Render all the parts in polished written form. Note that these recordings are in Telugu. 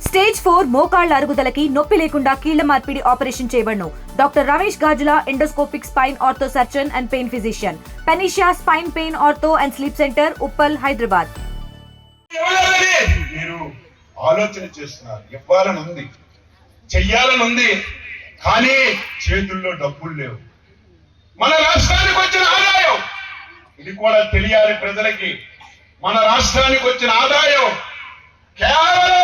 స్టేజ్ 4 మోకాళ్ల అరుగుదలకి నొప్పి లేకుండా కీళ్ల మార్పిడి ఆపరేషన్ చేయబడును. Doctor Ramesh Gajula, endoscopic spine ortho surgeon and pain physician, పెనిషియా spine pain ortho and sleep center, Uppal, Hyderabad. మీరు ఆలోచన చేస్తున్నారు, ఇవ్వాలని ఉంది, చెయ్యాలని ఉంది, కానీ చేతుల్లో డబ్బులు లేవు. మన రాష్ట్రానికి వచ్చిన ఆదాయం ఇది కూడా తెలియాలి ప్రజలకి. మన రాష్ట్రానికి వచ్చిన ఆదాయం కేవలం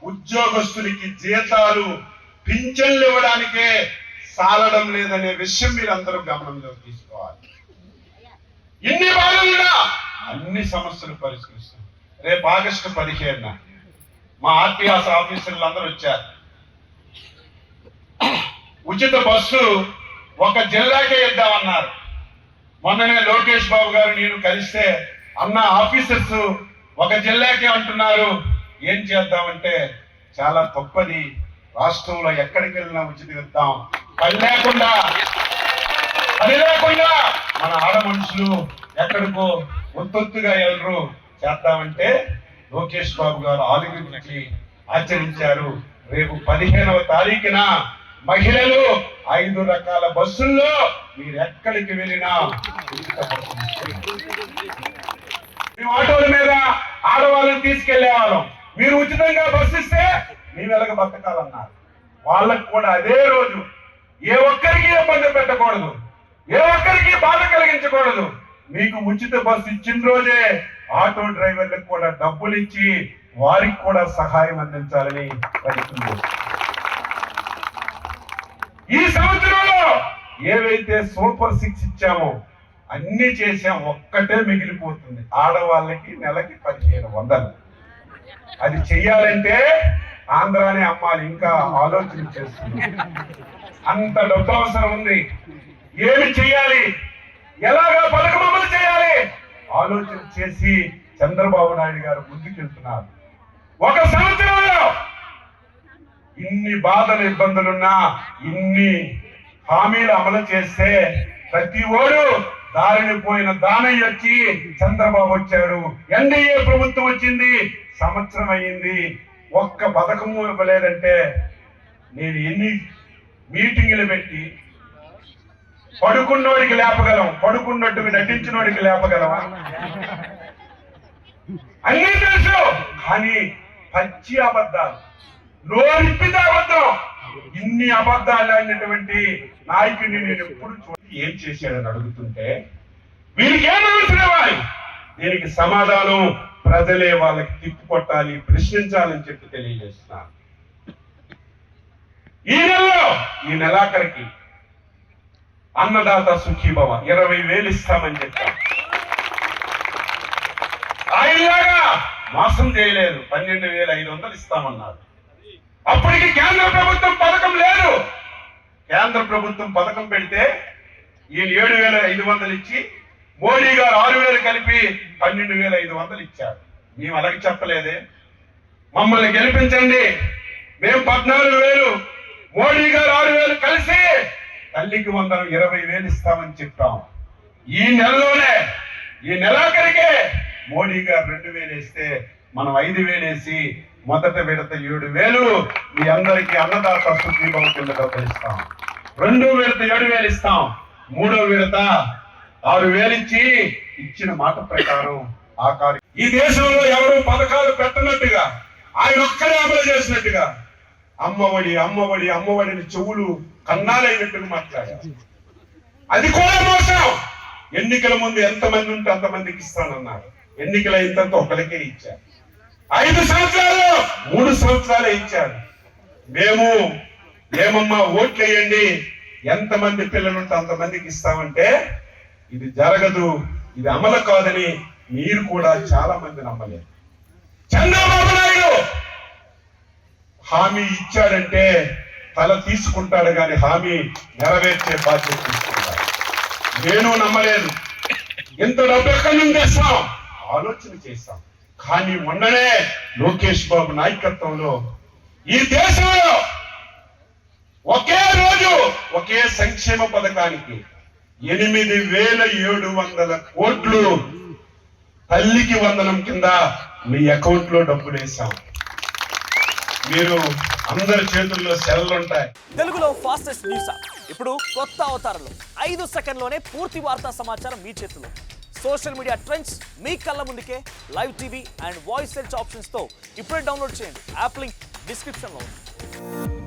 ఉద్యోగస్తులకి జీతాలు, పింఛన్లు ఇవ్వడానికే సాలడం లేదనే విషయం మీరందరూ గమనంలోకి తీసుకోవాలి. ఇన్ని బాధలున్నా అన్ని సమస్యలు పరిష్కరిస్తాం. రేపు ఆగస్టు 15న మా ఆర్టీఆర్ ఆఫీసర్లు అందరూ వచ్చారు. ఉచిత బస్సు ఒక జిల్లాకే ఇద్దామన్నారు. మొన్ననే లోకేష్ బాబు గారు నేను కలిస్తే, అన్న ఆఫీసర్స్ ఒక జిల్లాకే అంటున్నారు, ఏం చేద్దామంటే చాలా తప్పది, రాష్ట్రంలో ఎక్కడికి వెళ్ళినా ఉచిత ఇద్దాం, పని లేకుండా మన ఆడ మనుషులు ఎక్కడికో ఒత్తొత్తుగా వెళ్ళరు, చేద్దామంటే లోకేష్ బాబు గారు ఆలోచించి ఆచరించారు. రేపు 15వ తారీఖున మహిళలు 5 రకాల బస్సుల్లో మీరు ఎక్కడికి వెళ్ళినా మేము ఆటోల మీద ఆడవాళ్ళని తీసుకెళ్లే వాళ్ళం. మీరు ఉచితంగా బస్సు ఇస్తే మేము ఎలాగ బతకాలన్నారు. వాళ్ళకు కూడా అదే రోజు ఏ ఒక్కరికి ఇబ్బంది పెట్టకూడదు, ఏ ఒక్కరికి బాధ కలిగించకూడదు. మీకు ఉచిత బస్సు ఇచ్చిన రోజే ఆటో డ్రైవర్లకు కూడా డబ్బులు ఇచ్చి వారికి కూడా సహాయం అందించాలని ప్రయత్నం. ఈ సంవత్సరంలో ఏవైతే సూపర్ 6 ఇచ్చామో అన్ని చేసాం, ఒక్కటే మిగిలిపోతుంది. ఆడవాళ్ళకి నెలకి 1500. అది చెయ్యాలంటే ఆంధ్రానే అమ్మాలి, ఇంకా ఆలోచన చేస్తుంది. అంత డబ్బు అవసరం ఉంది. ఏమి చెయ్యాలి, ఎలాగా పథకం అమలు చేయాలి ఆలోచన చేసి చంద్రబాబు నాయుడు గారు ముందుకెళ్తున్నారు. ఒక సంవత్సరంలో ఇన్ని బాధలు, ఇబ్బందులున్నా ఇన్ని హామీలు అమలు చేస్తే ప్రతి ఓడు దారిని పోయిన దానయ్య వచ్చి చంద్రబాబు వచ్చాడు, ఎన్డీఏ ప్రభుత్వం వచ్చింది, సంవత్సరం అయింది, ఒక్క పథకము ఇవ్వలేదంటే నేను ఎన్ని మీటింగులు పెట్టి పడుకున్నోడికి లేపగలం, పడుకున్నట్టుగా నటించినోడికి లేపగలమా? అన్నీ తెలుసు, కానీ పచ్చి అబద్ధాలు, నోరిప్పిత అబద్ధం. ఇన్ని అబద్ధాలు అయినటువంటి నాయకుడిని నేను ఎప్పుడు ఏం చేశాడని అడుగుతుంటే వీరికి ఏమవుతున్నవారు, దీనికి సమాధానం ప్రజలే వాళ్ళకి తిప్పికొట్టాలి, ప్రశ్నించాలని చెప్పి తెలియజేస్తున్నారు. ఈ నెలాఖరికి అన్నదాత సుఖీభవ 20,000 ఇస్తామని చెప్పారు. ఆయనలాగా మోసం చేయలేదు, 12,500 ఇస్తామన్నారు. అప్పటికి కేంద్ర ప్రభుత్వం పథకం లేదు. కేంద్ర ప్రభుత్వం పథకం పెడితే ఈయన 7,500 ఇచ్చి మోడీ గారు 6,000 కలిపి 12,500 ఇచ్చారు. మేము అలాగే చెప్పలేదే, మమ్మల్ని గెలిపించండి, మేము 14,000, మోడీ గారు 6,000 కలిసి తల్లికి 20,000 ఇస్తామని చెప్పాం. ఈ నెలలోనే, ఈ నెలాఖరికే మోడీ గారు 2,000 వేస్తే మనం 5,000 వేసి మొదట విడత 7,000 మీ అందరికీ అన్నదాత సుఖీభవ కింద డబ్బులు ఇస్తాం. 2వ విడత 7,000 ఇస్తాం. 3వ విడత 6,000 ఇచ్చి ఇచ్చిన మాట ప్రకారం ఈ దేశంలో ఎవరు పథకాలు పెట్టనట్టుగా ఆయన ఒక్కడే అమలు చేసినట్టుగా అమ్మఒడి అమ్మఒడి అమ్మఒడిని చెవులు కన్నాలైనట్టుగా మాట్లాడారు. అది కూడా మోసం. ఎన్నికల ముందు ఎంతమంది ఉంటే అంతమందికి ఇస్తానన్నారు. ఎన్నికల ఇంతంత ఒకరికే ఇచ్చారు. 5 సంవత్సరాలు 3 సంవత్సరాలే ఇచ్చారు. మేము ఏమమ్మా ఓట్లు వేయండి, ఎంతమంది పిల్లలుంటే అంతమందికి ఇస్తామంటే ఇది జరగదు, ఇది అమలు కాదని మీరు కూడా చాలా మంది నమ్మలేదు. చంద్రబాబు నాయుడు హామీ ఇచ్చాడంటే తల తీసుకుంటాడు కానీ హామీ నెరవేర్చే బాధ్యత తీసుకుంటాడు. నేను నమ్మలేదు. ఎంత డబ్బు ఎక్కడి నుంచి తెస్తాం ఆలోచన చేస్తాం. కానీ మొన్ననే లోకేష్ బాబు నాయకత్వంలో ఈ దేశంలో ఒకే రోజు ఒకే సంక్షేమ పథకానికి 8,700 కోట్లు తల్లికి వందనం కింద మీ అకౌంట్ లో డబ్బులు వేసాం. మీరు అందరి చేతుల్లో సెల్లు ఉంటాయి. తెలుగులో ఫాస్టెస్ట్ న్యూస్ యాప్ ఇప్పుడు కొత్త అవతారంలో 5 సెకండ్లోనే పూర్తి వార్తా సమాచారం మీ చేతుల్లో. సోషల్ మీడియా ట్రెండ్స్ మీ కళ్ళ ముందుకే live TV and voice search options తో ఇప్పుడే డౌన్లోడ్ చేయండి. యాప్ లింక్ డిస్క్రిప్షన్ లో ఉంది.